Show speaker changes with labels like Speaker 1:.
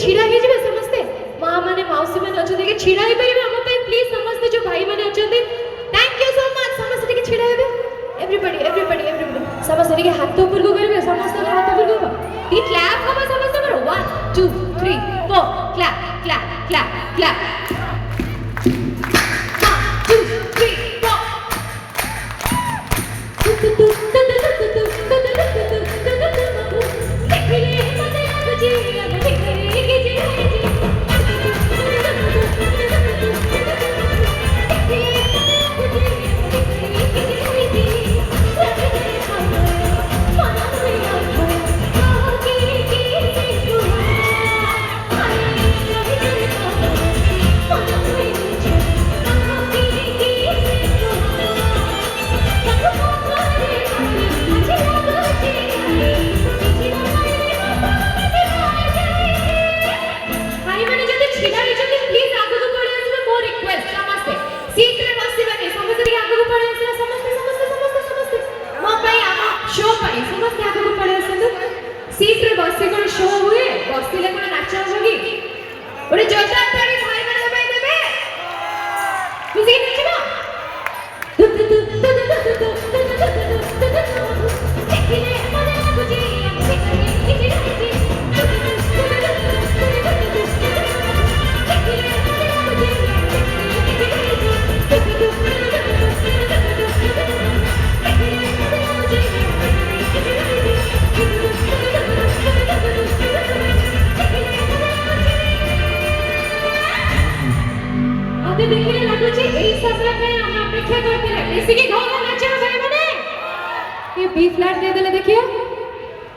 Speaker 1: छिड़ा हे जिवे समस्ते मां माने मौसी माने अछते के छिड़ा हे परिबे हम पे प्लीज समस्ते जो भाई माने अछते थैंक यू सो मच समस्ते के छिड़ा हेबे एवरीबॉडी एवरीबॉडी एवरीबॉडी समस्ते के हाथ ऊपर को करबे समस्ते के हाथ ऊपर को दी क्लैप हो समस्ते करो 1 2 3 4 clap clap clap clap 1 2 3 4 seat रे बस से कोन शो हुए बसती ले कोन नाचो होगी ओरे जोरदार ताली भाई माने दबाई देबे म्यूजिक नाचबा देखिले मने लाଗୁଛି देखिए लाଗୁଛି ଏଇ ସମୟ ପାଇଁ ଆମେ ଅପେକ୍ଷା କରିଥିଲେ ବେଶୀ କି ଘର ନାଚ ଭାଇ ମାନେ ये बी फ्लैट दे देले देखिए